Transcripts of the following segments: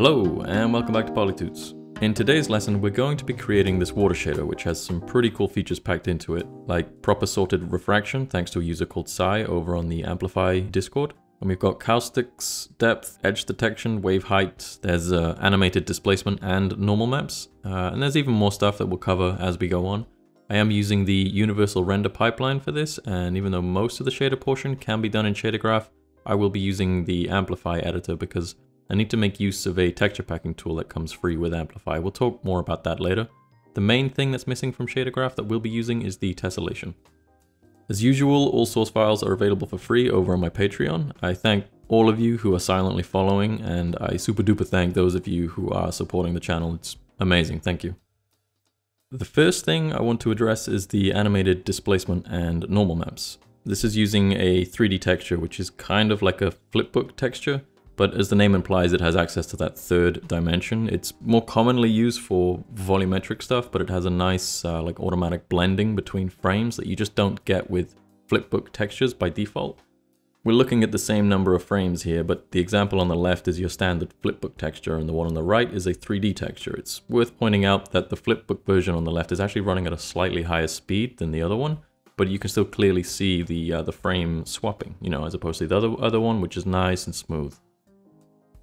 Hello and welcome back to Polytoots. In today's lesson we're going to be creating this water shader which has some pretty cool features packed into it, like proper sorted refraction thanks to a user called Sai over on the Amplify Discord. And we've got Caustics, depth, edge detection, wave height, there's animated displacement and normal maps, and there's even more stuff that we'll cover as we go on. I am using the universal render pipeline for this, and even though most of the shader portion can be done in Shader Graph, I will be using the Amplify editor because I need to make use of a texture packing tool that comes free with Amplify. We'll talk more about that later. The main thing that's missing from Shader Graph that we'll be using is the tessellation. As usual, all source files are available for free over on my Patreon. I thank all of you who are silently following, and I super duper thank those of you who are supporting the channel. It's amazing, thank you. The first thing I want to address is the animated displacement and normal maps. This is using a 3D texture, which is kind of like a flipbook texture, but as the name implies, it has access to that third dimension. It's more commonly used for volumetric stuff, but it has a nice like automatic blending between frames that you just don't get with flipbook textures by default. We're looking at the same number of frames here, but the example on the left is your standard flipbook texture, and the one on the right is a 3D texture. It's worth pointing out that the flipbook version on the left is actually running at a slightly higher speed than the other one, but you can still clearly see the frame swapping, you know, as opposed to the other one, which is nice and smooth.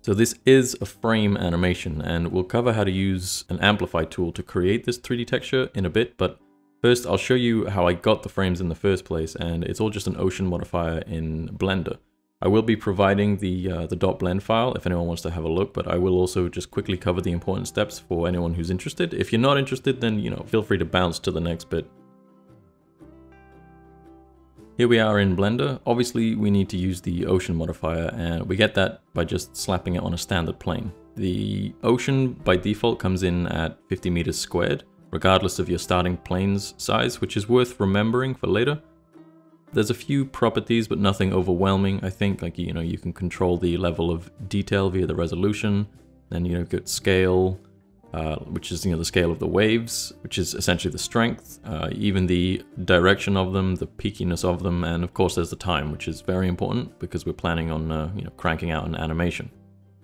So this is a frame animation, and we'll cover how to use an Amplify tool to create this 3D texture in a bit, but first I'll show you how I got the frames in the first place, and it's all just an ocean modifier in Blender. I will be providing the .blend file if anyone wants to have a look, but I will also just quickly cover the important steps for anyone who's interested. If you're not interested, then, you know, feel free to bounce to the next bit. Here we are in Blender. Obviously we need to use the ocean modifier, and we get that by just slapping it on a standard plane. The ocean by default comes in at 50 meters squared, regardless of your starting plane's size, which is worth remembering for later. There's a few properties, but nothing overwhelming. I think, like, you know, you can control the level of detail via the resolution. Then, you know, get scale, which is, you know, the scale of the waves, which is essentially the strength, even the direction of them, the peakiness of them, and of course there's the time, which is very important because we're planning on, you know, cranking out an animation.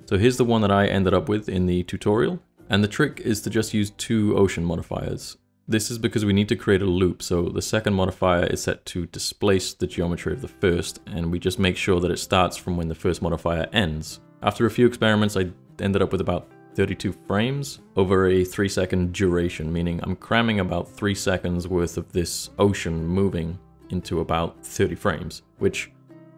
So here's the one that I ended up with in the tutorial, and the trick is to just use two ocean modifiers. This is because we need to create a loop, so the second modifier is set to displace the geometry of the first, and we just make sure that it starts from when the first modifier ends. After a few experiments, I ended up with about 32 frames over a 3-second duration, meaning I'm cramming about 3 seconds worth of this ocean moving into about 30 frames, which,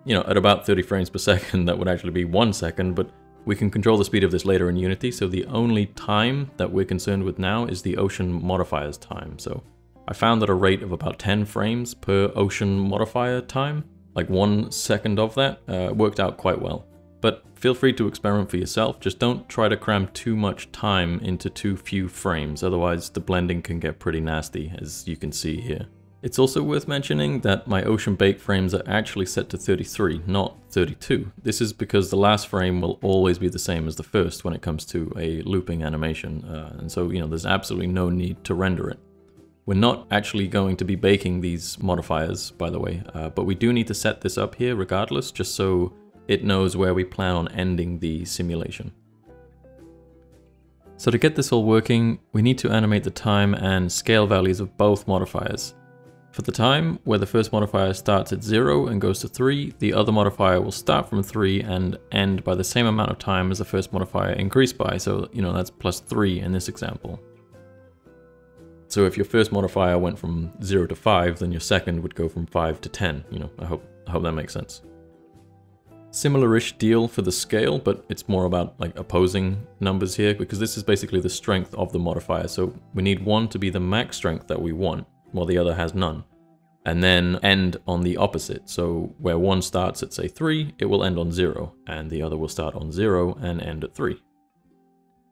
you know, at about 30 frames per second, that would actually be 1 second, but we can control the speed of this later in Unity, so the only time that we're concerned with now is the ocean modifier's time. So I found that a rate of about 10 frames per ocean modifier time, like 1 second of that, worked out quite well. But feel free to experiment for yourself, just don't try to cram too much time into too few frames, otherwise the blending can get pretty nasty, as you can see here. It's also worth mentioning that my ocean bake frames are actually set to 33, not 32. This is because the last frame will always be the same as the first when it comes to a looping animation, and so, you know, there's absolutely no need to render it. We're not actually going to be baking these modifiers, by the way, but we do need to set this up here regardless, just so it knows where we plan on ending the simulation. So to get this all working, we need to animate the time and scale values of both modifiers. For the time, where the first modifier starts at 0 and goes to 3, the other modifier will start from 3 and end by the same amount of time as the first modifier increased by, so, you know, that's +3 in this example. So if your first modifier went from 0 to 5, then your second would go from 5 to 10, you know, I hope that makes sense. Similar-ish deal for the scale, but it's more about like opposing numbers here, because this is basically the strength of the modifier. So we need one to be the max strength that we want, while the other has none. And then end on the opposite. So where one starts at, say, 3, it will end on 0, and the other will start on 0 and end at 3.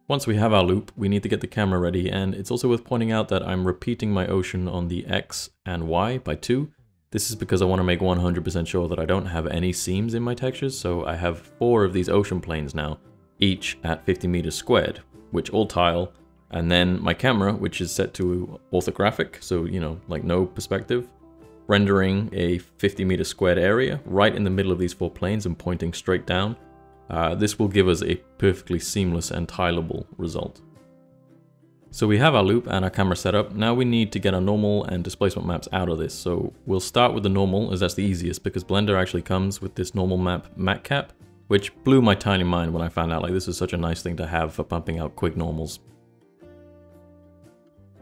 Once we have our loop, we need to get the camera ready, and it's also worth pointing out that I'm repeating my ocean on the X and Y by 2. This is because I want to make 100% sure that I don't have any seams in my textures, so I have 4 of these ocean planes now, each at 50 meters squared, which all tile, and then my camera, which is set to orthographic, so, you know, like no perspective, rendering a 50 meter squared area right in the middle of these 4 planes and pointing straight down. This will give us a perfectly seamless and tileable result. So we have our loop and our camera set up. Now we need to get our normal and displacement maps out of this. So we'll start with the normal, as that's the easiest, because Blender actually comes with this normal map mat cap, which blew my tiny mind when I found out like this is such a nice thing to have for pumping out quick normals.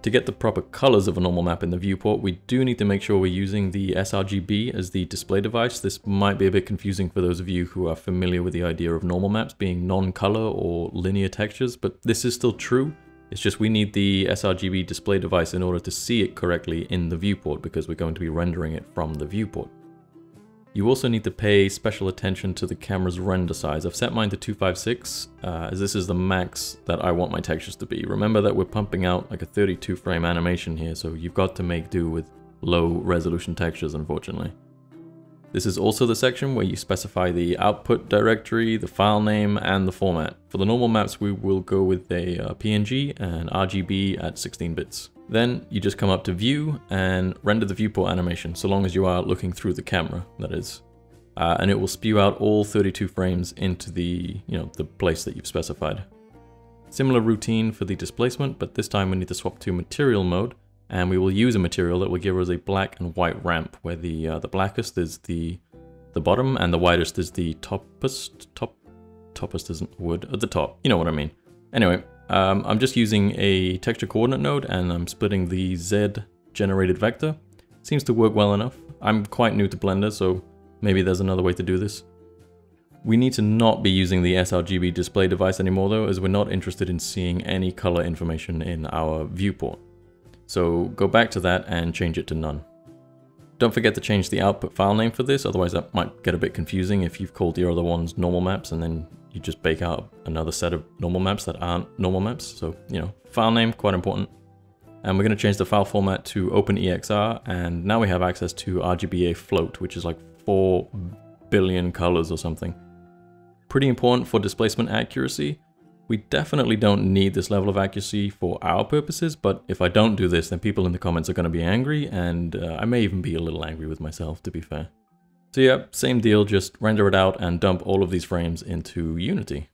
To get the proper colors of a normal map in the viewport, we do need to make sure we're using the sRGB as the display device. This might be a bit confusing for those of you who are familiar with the idea of normal maps being non-color or linear textures, but this is still true. It's just we need the sRGB display device in order to see it correctly in the viewport, because we're going to be rendering it from the viewport. You also need to pay special attention to the camera's render size. I've set mine to 256, as this is the max that I want my textures to be. Remember that we're pumping out like a 32 frame animation here, so you've got to make do with low resolution textures, unfortunately. This is also the section where you specify the output directory, the file name, and the format. For the normal maps, we will go with a PNG and RGB at 16 bits. Then you just come up to View and render the viewport animation, so long as you are looking through the camera, that is. And it will spew out all 32 frames into the, the place that you've specified. Similar routine for the displacement, but this time we need to swap to material mode. And we will use a material that will give us a black and white ramp, where the blackest is the bottom and the whitest is the toppest. Toppest isn't wood, at the top, you know what I mean. Anyway, I'm just using a texture coordinate node and I'm splitting the Z generated vector. Seems to work well enough. I'm quite new to Blender, so maybe there's another way to do this. We need to not be using the sRGB display device anymore though, as we're not interested in seeing any color information in our viewport. So go back to that and change it to none. Don't forget to change the output file name for this, otherwise that might get a bit confusing if you've called your other ones normal maps and then you just bake out another set of normal maps that aren't normal maps. So, file name, quite important. And we're going to change the file format to OpenEXR, and now we have access to RGBA float, which is like 4 billion colors or something. Pretty important for displacement accuracy. We definitely don't need this level of accuracy for our purposes, but if I don't do this, then people in the comments are going to be angry, and I may even be a little angry with myself, to be fair. So yeah, same deal, just render it out and dump all of these frames into Unity.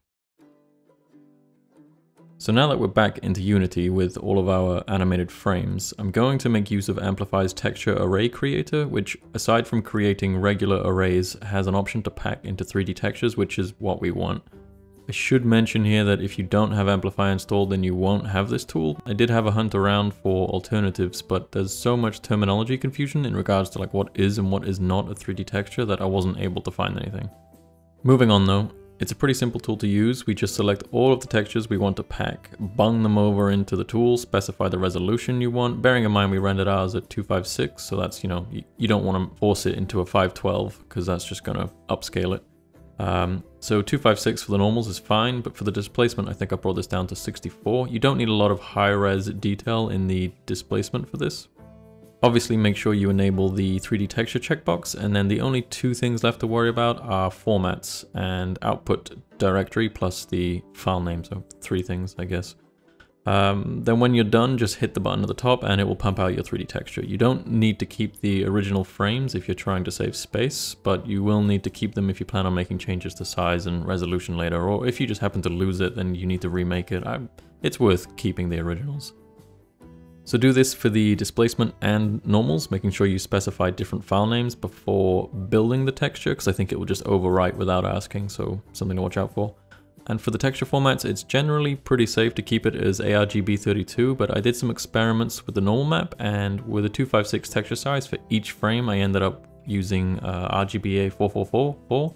So now that we're back into Unity with all of our animated frames, I'm going to make use of Amplify's texture array creator, which aside from creating regular arrays, has an option to pack into 3D textures, which is what we want. I should mention here that if you don't have Amplify installed, then you won't have this tool. I did have a hunt around for alternatives, but there's so much terminology confusion in regards to like what is and what is not a 3D texture that I wasn't able to find anything. Moving on though, it's a pretty simple tool to use. We just select all of the textures we want to pack, bung them over into the tool, specify the resolution you want, bearing in mind we rendered ours at 256, so that's, you don't want to force it into a 512 because that's just going to upscale it. So 256 for the normals is fine, but for the displacement I think I brought this down to 64. You don't need a lot of high-res detail in the displacement for this. Obviously make sure you enable the 3D texture checkbox, and then the only two things left to worry about are formats and output directory plus the file name, so 3 things I guess. Then when you're done, just hit the button at the top and it will pump out your 3D texture. You don't need to keep the original frames if you're trying to save space, but you will need to keep them if you plan on making changes to size and resolution later, or if you just happen to lose it, then you need to remake it. It's worth keeping the originals. So do this for the displacement and normals, making sure you specify different file names before building the texture, because I think it will just overwrite without asking, so something to watch out for. And for the texture formats, it's generally pretty safe to keep it as ARGB32, but I did some experiments with the normal map, and with a 256 texture size for each frame, I ended up using RGBA 444,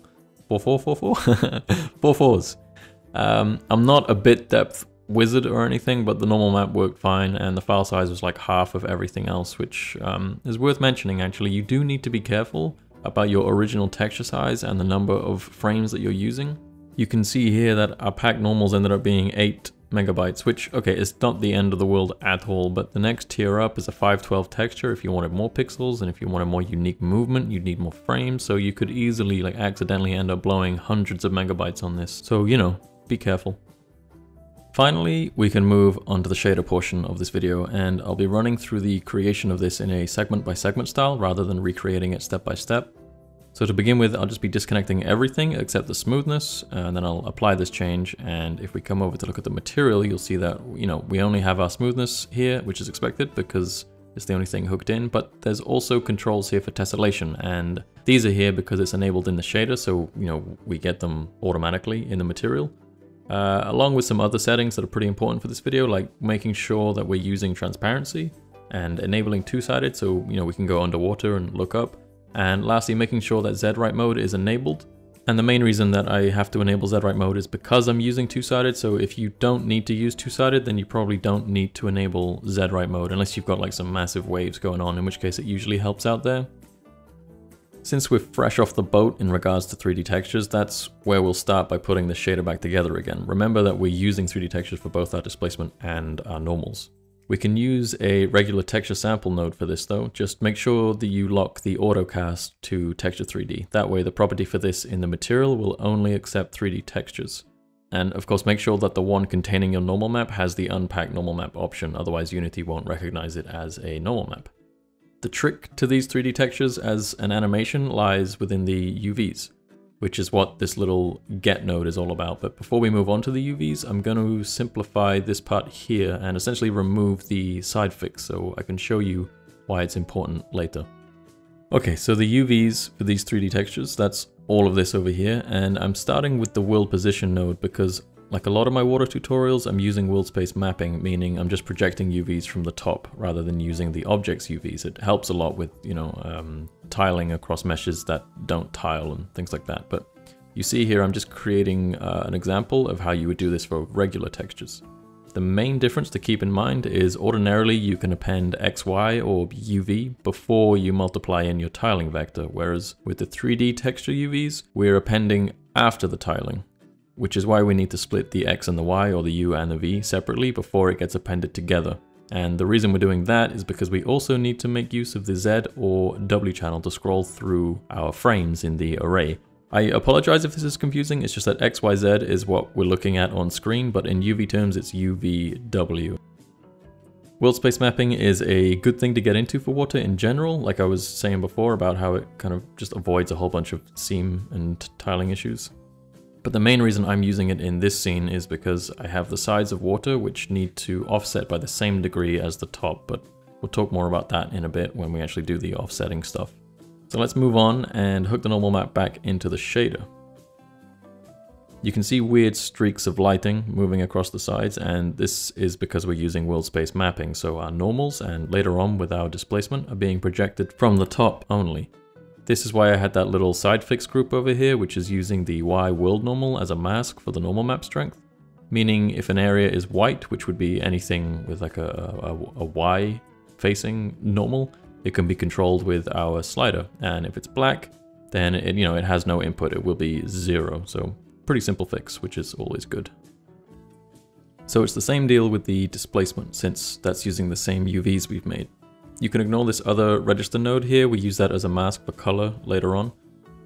4 fours. I'm not a bit depth wizard or anything, but the normal map worked fine, and the file size was like half of everything else, which is worth mentioning actually. You do need to be careful about your original texture size and the number of frames that you're using. You can see here that our pack normals ended up being 8 megabytes, which, okay, is not the end of the world at all, but the next tier up is a 512 texture if you wanted more pixels, and if you wanted more unique movement, you'd need more frames, so you could easily like accidentally end up blowing hundreds of megabytes on this. So, be careful. Finally, we can move on to the shader portion of this video, and I'll be running through the creation of this in a segment by segment style rather than recreating it step by step. So So to begin with, I'll just be disconnecting everything except the smoothness, and then I'll apply this change. And if we come over to look at the material, you'll see that, you know, we only have our smoothness here, which is expected because it's the only thing hooked in, but there's also controls here for tessellation, and these are here because it's enabled in the shader, so, you know, we get them automatically in the material. Along with some other settings that are pretty important for this video, like making sure that we're using transparency and enabling two-sided, so, you know, we can go underwater and look up. And lastly, making sure that Z-Write mode is enabled. And the main reason that I have to enable Z-Write mode is because I'm using two-sided, so if you don't need to use two-sided, then you probably don't need to enable Z-Write mode, unless you've got like some massive waves going on, in which case it usually helps out there. Since we're fresh off the boat in regards to 3D textures, that's where we'll start by putting the shader back together again. Remember that we're using 3D textures for both our displacement and our normals. We can use a regular texture sample node for this though. Just make sure that you lock the autocast to texture 3D. That way the property for this in the material will only accept 3D textures. And of course make sure that the one containing your normal map has the unpack normal map option, otherwise Unity won't recognize it as a normal map. The trick to these 3D textures as an animation lies within the UVs, which is what this little get node is all about. But before we move on to the UVs, I'm going to simplify this part here and essentially remove the side fix so I can show you why it's important later. Okay, so the UVs for these 3D textures, that's all of this over here. And I'm starting with the world position node because, like a lot of my water tutorials, I'm using world space mapping, meaning I'm just projecting UVs from the top rather than using the object's UVs. It helps a lot with, you know, tiling across meshes that don't tile and things like that. But you see here, I'm just creating an example of how you would do this for regular textures. The main difference to keep in mind is ordinarily you can append XY or UV before you multiply in your tiling vector, whereas with the 3D texture UVs, we're appending after the tiling, which is why we need to split the X and the Y, or the U and the V, separately before it gets appended together. And the reason we're doing that is because we also need to make use of the Z or W channel to scroll through our frames in the array. I apologize if this is confusing, it's just that XYZ is what we're looking at on screen, but in UV terms it's UVW. World space mapping is a good thing to get into for water in general, like I was saying before about how it kind of just avoids a whole bunch of seam and tiling issues. But the main reason I'm using it in this scene is because I have the sides of water which need to offset by the same degree as the top, but we'll talk more about that in a bit when we actually do the offsetting stuff. So let's move on and hook the normal map back into the shader. You can see weird streaks of lighting moving across the sides, and this is because we're using world space mapping, so our normals and later on with our displacement are being projected from the top only. This is why I had that little side fix group over here, which is using the Y world normal as a mask for the normal map strength. Meaning if an area is white, which would be anything with like a Y facing normal, it can be controlled with our slider. And if it's black, then it has no input, it will be 0. So pretty simple fix, which is always good. So it's the same deal with the displacement, since that's using the same UVs we've made. You can ignore this other register node here, we use that as a mask for color later on.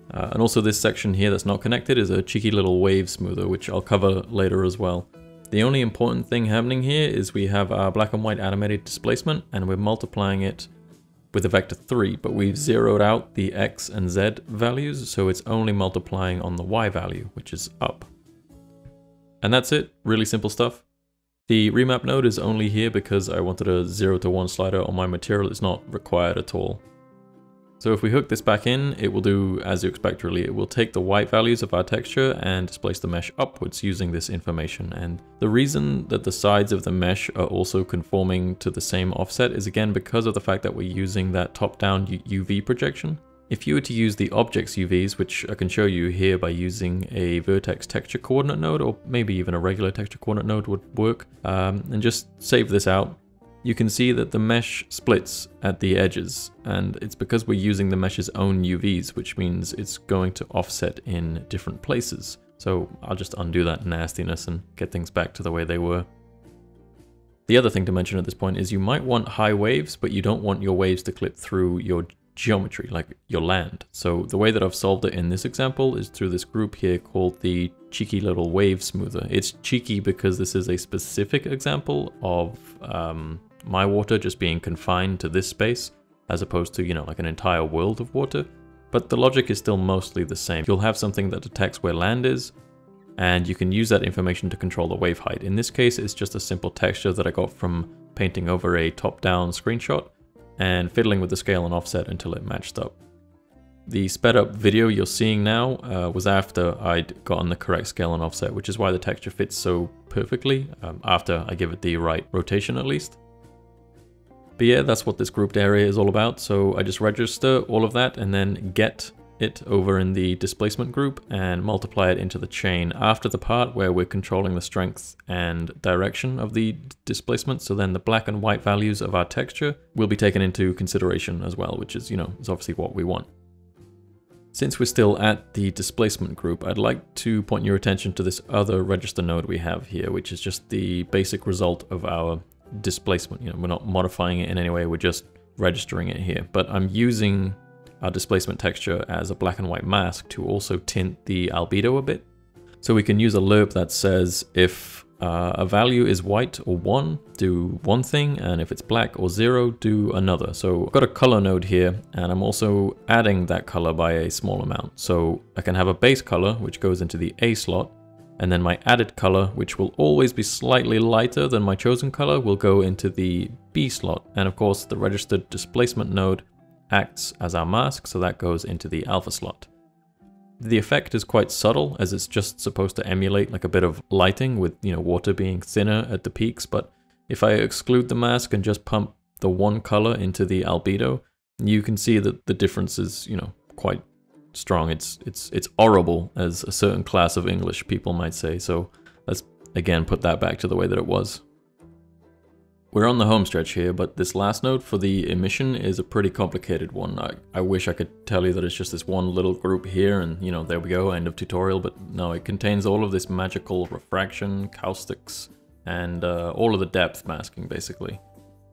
And also this section here that's not connected is a cheeky little wave smoother, which I'll cover later as well. The only important thing happening here is we have our black and white animated displacement and we're multiplying it with a vector 3, but we've zeroed out the X and Z values, so it's only multiplying on the Y value, which is up. And that's it, really simple stuff. The remap node is only here because I wanted a 0 to 1 slider on my material. It's not required at all. So if we hook this back in, it will do as you expect really. It will take the white values of our texture and displace the mesh upwards using this information. And the reason that the sides of the mesh are also conforming to the same offset is again because of the fact that we're using that top-down UV projection. If you were to use the object's UVs, which I can show you here by using a vertex texture coordinate node, or maybe even a regular texture coordinate node would work, and just save this out, you can see that the mesh splits at the edges, and it's because we're using the mesh's own UVs, which means it's going to offset in different places. So I'll just undo that nastiness and get things back to the way they were. The other thing to mention at this point is you might want high waves, but you don't want your waves to clip through your geometry, like your land. So the way that I've solved it in this example is through this group here called the cheeky little wave smoother. It's cheeky because this is a specific example of my water just being confined to this space, as opposed to, like an entire world of water. but the logic is still mostly the same. You'll have something that detects where land is, and you can use that information to control the wave height. In this case, it's just a simple texture that I got from painting over a top-down screenshot and fiddling with the scale and offset until it matched up. The sped up video you're seeing now was after I'd gotten the correct scale and offset, which is why the texture fits so perfectly, after I give it the right rotation at least. But yeah, that's what this grouped area is all about. So I just register all of that and then get it over in the displacement group and multiply it into the chain after the part where we're controlling the strength and direction of the displacement. So then the black and white values of our texture will be taken into consideration as well, which is, is obviously what we want. Since we're still at the displacement group, I'd like to point your attention to this other register node we have here, which is just the basic result of our displacement. We're not modifying it in any way, we're just registering it here. But I'm using our displacement texture as a black and white mask to also tint the albedo a bit. So we can use a lerp that says if a value is white or 1, do one thing, and if it's black or 0, do another. So I've got a color node here, and I'm also adding that color by a small amount. So I can have a base color, which goes into the A slot, and then my added color, which will always be slightly lighter than my chosen color, will go into the B slot. And of course, the registered displacement node acts as our mask, so that goes into the alpha slot. The effect is quite subtle, as it's just supposed to emulate like a bit of lighting with, water being thinner at the peaks. But if I exclude the mask and just pump the one color into the albedo, you can see that the difference is, quite strong. It's horrible, as a certain class of English people might say. So let's again put that back to the way that it was. We're on the home stretch here, but this last node for the emission is a pretty complicated one. I wish I could tell you that it's just this one little group here and, there we go, end of tutorial. But no, it contains all of this magical refraction, caustics, and all of the depth masking, basically.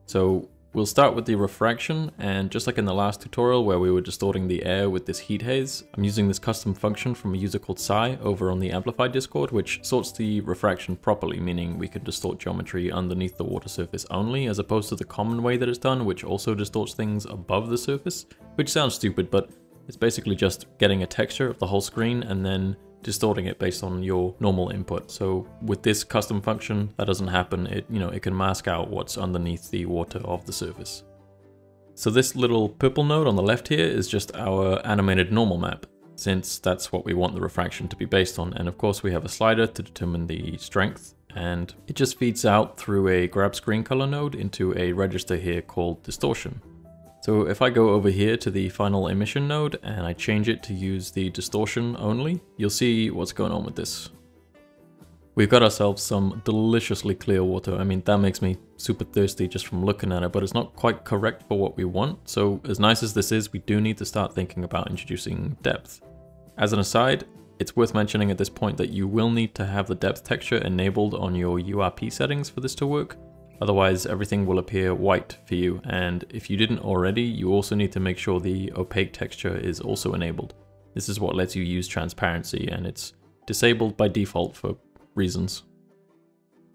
So we'll start with the refraction, and just like in the last tutorial where we were distorting the air with this heat haze, I'm using this custom function from a user called Sai over on the Amplify Discord, which sorts the refraction properly, meaning we can distort geometry underneath the water surface only, as opposed to the common way that it's done, which also distorts things above the surface, which sounds stupid, but it's basically just getting a texture of the whole screen and then distorting it based on your normal input. So with this custom function, that doesn't happen. It can mask out what's underneath the water of the surface. So this little purple node on the left here is just our animated normal map, since that's what we want the refraction to be based on. And of course we have a slider to determine the strength, and it just feeds out through a grab screen color node into a register here called distortion. So if I go over here to the final emission node and I change it to use the distortion only, you'll see what's going on with this. We've got ourselves some deliciously clear water. I mean, that makes me super thirsty just from looking at it, but it's not quite correct for what we want. So as nice as this is, we do need to start thinking about introducing depth. As an aside, it's worth mentioning at this point that you will need to have the depth texture enabled on your URP settings for this to work. Otherwise, everything will appear white for you, and if you didn't already, you also need to make sure the opaque texture is also enabled. This is what lets you use transparency, and it's disabled by default for reasons.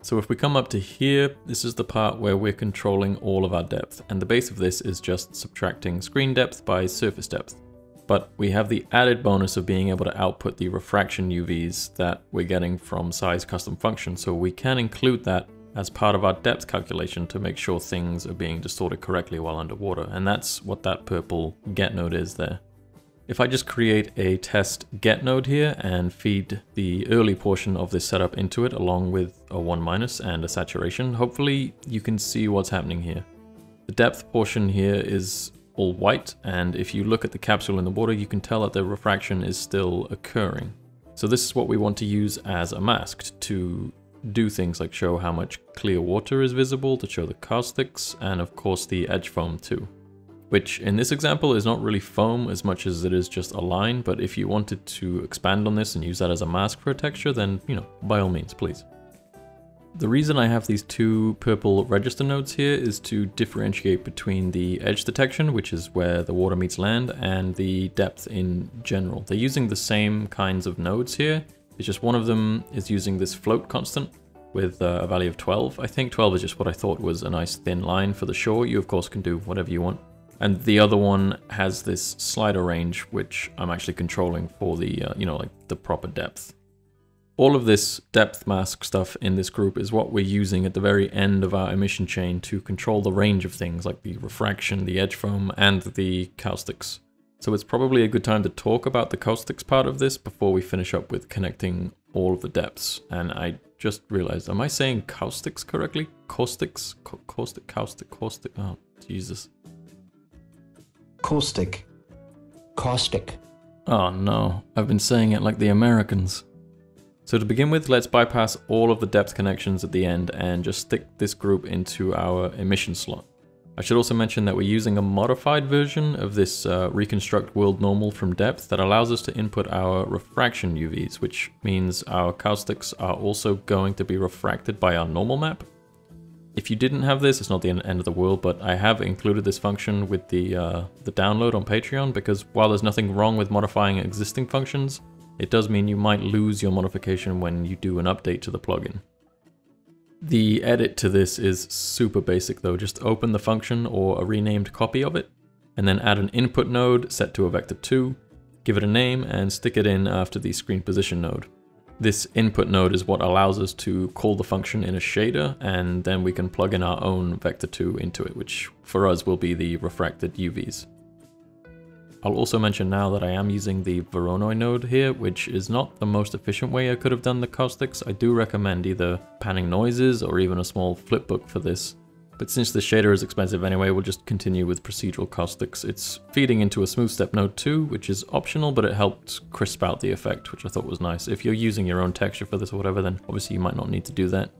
So if we come up to here, this is the part where we're controlling all of our depth, and the base of this is just subtracting screen depth by surface depth. But we have the added bonus of being able to output the refraction UVs that we're getting from Sai's custom function, so we can include that as part of our depth calculation to make sure things are being distorted correctly while underwater, and that's what that purple get node is there. If I just create a test get node here and feed the early portion of this setup into it along with a 1- and a saturation, hopefully you can see what's happening here. The depth portion here is all white, and if you look at the capsule in the water, you can tell that the refraction is still occurring. So this is what we want to use as a mask to do things like show how much clear water is visible, to show the caustics, and of course the edge foam too. Which in this example is not really foam as much as it is just a line, but if you wanted to expand on this and use that as a mask for a texture, then, by all means, please. The reason I have these two purple register nodes here is to differentiate between the edge detection, which is where the water meets land, and the depth in general. They're using the same kinds of nodes here. It's just one of them is using this float constant with a value of 12. I think 12 is just what I thought was a nice thin line for the shore. You of course can do whatever you want. And the other one has this slider range, which I'm actually controlling for the, you know, like the proper depth. All of this depth mask stuff in this group is what we're using at the very end of our emission chain to control the range of things like the refraction, the edge foam, and the caustics. So it's probably a good time to talk about the caustics part of this before we finish up with connecting all of the depths. And I just realized, am I saying caustics correctly? Caustics? Caustic, oh, Jesus. Caustic. Oh no, I've been saying it like the Americans. So to begin with, let's bypass all of the depth connections at the end and just stick this group into our emission slot. I should also mention that we're using a modified version of this reconstruct world normal from depth that allows us to input our refraction UVs, which means our caustics are also going to be refracted by our normal map. If you didn't have this, it's not the end of the world, but I have included this function with the download on Patreon because while there's nothing wrong with modifying existing functions, it does mean you might lose your modification when you do an update to the plugin. The edit to this is super basic though. Just open the function or a renamed copy of it, and then add an input node set to a vector 2, give it a name, and stick it in after the screen position node. This input node is what allows us to call the function in a shader, and then we can plug in our own vector 2 into it, which for us will be the refracted UVs. I'll also mention now that I am using the Voronoi node here, which is not the most efficient way I could have done the caustics. I do recommend either panning noises or even a small flipbook for this. But since the shader is expensive anyway, we'll just continue with procedural caustics. It's feeding into a smooth step node too, which is optional, but it helped crisp out the effect, which I thought was nice. If you're using your own texture for this or whatever, then obviously you might not need to do that.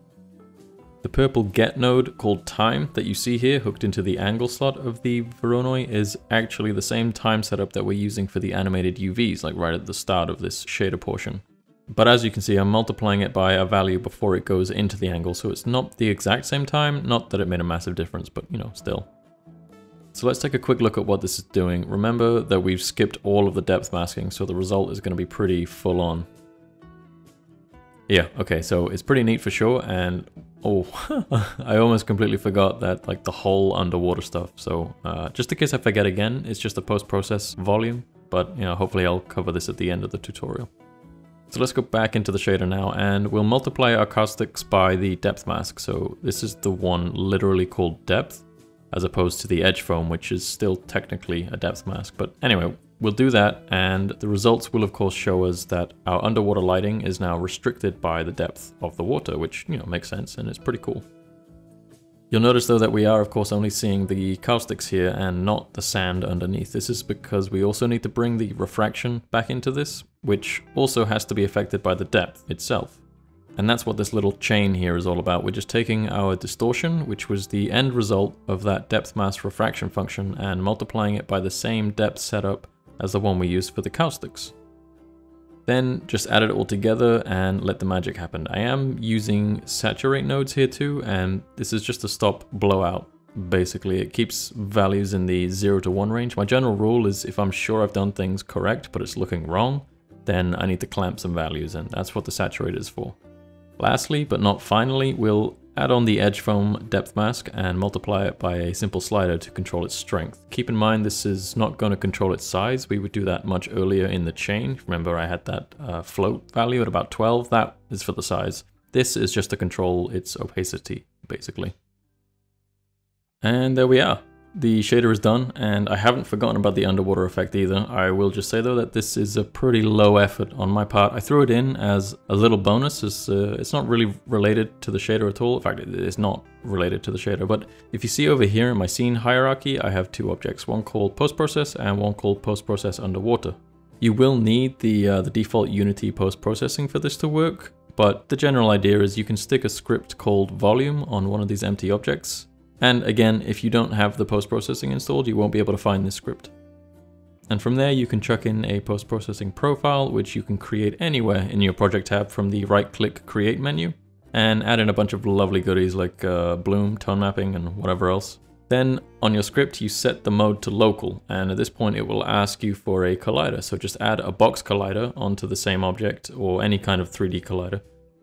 The purple get node called time that you see here hooked into the angle slot of the Voronoi is actually the same time setup that we're using for the animated UVs, like right at the start of this shader portion. But as you can see, I'm multiplying it by a value before it goes into the angle, so it's not the exact same time, not that it made a massive difference, but you know, still. So let's take a quick look at what this is doing. Remember that we've skipped all of the depth masking, so the result is going to be pretty full on. Yeah, okay, so it's pretty neat for sure, and oh, I almost completely forgot that, like, the whole underwater stuff. So just in case I forget again, it's just a post-process volume, but you know, hopefully I'll cover this at the end of the tutorial. So let's go back into the shader now, and we'll multiply our caustics by the depth mask. So this is the one literally called depth, as opposed to the edge foam, which is still technically a depth mask. But anyway, we'll do that, and the results will of course show us that our underwater lighting is now restricted by the depth of the water, which, you know, makes sense and it's pretty cool. You'll notice though that we are of course only seeing the caustics here and not the sand underneath. This is because we also need to bring the refraction back into this, which also has to be affected by the depth itself. And that's what this little chain here is all about. We're just taking our distortion, which was the end result of that depth mask refraction function, and multiplying it by the same depth setup as the one we used for the caustics. Then just add it all together and let the magic happen. I am using saturate nodes here too, and this is just to stop blowout. Basically, it keeps values in the 0 to 1 range. My general rule is if I'm sure I've done things correct, but it's looking wrong, then I need to clamp some values, and that's what the saturate is for. Lastly, but not finally, we'll add on the edge foam depth mask and multiply it by a simple slider to control its strength. Keep in mind this is not going to control its size. We would do that much earlier in the chain. Remember I had that float value at about 12. That is for the size. This is just to control its opacity, basically. And there we are. The shader is done, and I haven't forgotten about the underwater effect either. I will just say though that this is a pretty low effort on my part. I threw it in as a little bonus, as it's not really related to the shader at all. In fact, it is not related to the shader, but if you see over here in my scene hierarchy, I have two objects, one called post-process and one called post-process underwater. You will need the default Unity post-processing for this to work, but the general idea is you can stick a script called volume on one of these empty objects. And again, if you don't have the post-processing installed, you won't be able to find this script. And from there, you can chuck in a post-processing profile, which you can create anywhere in your project tab from the right-click create menu, and add in a bunch of lovely goodies like bloom, tone mapping, and whatever else. Then on your script, you set the mode to local, and at this point it will ask you for a collider. So just add a box collider onto the same object or any kind of 3D collider.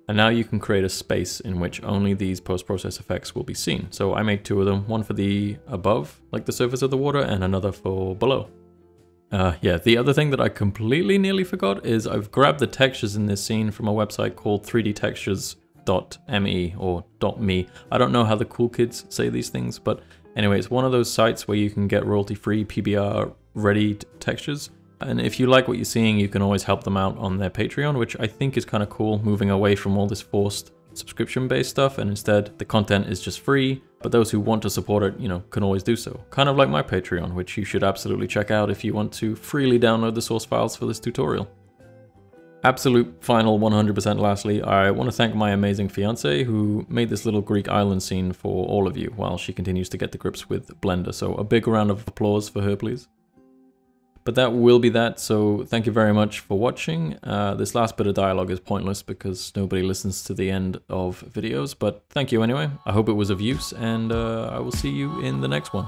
And now you can create a space in which only these post-process effects will be seen. So I made 2 of them, one for the above, like the surface of the water, and another for below. Yeah, the other thing that I completely nearly forgot is I've grabbed the textures in this scene from a website called 3dtextures.me or .me. I don't know how the cool kids say these things, but anyway, it's one of those sites where you can get royalty-free PBR-ready textures. And if you like what you're seeing, you can always help them out on their Patreon, which I think is kind of cool, moving away from all this forced subscription-based stuff, and instead the content is just free, but those who want to support it, you know, can always do so. Kind of like my Patreon, which you should absolutely check out if you want to freely download the source files for this tutorial. Absolute final 100% lastly, I want to thank my amazing fiancé who made this little Greek island scene for all of you while she continues to get to grips with Blender, so a big round of applause for her, please. But that will be that, so thank you very much for watching. This last bit of dialogue is pointless because nobody listens to the end of videos, but thank you anyway. I hope it was of use, and I will see you in the next one.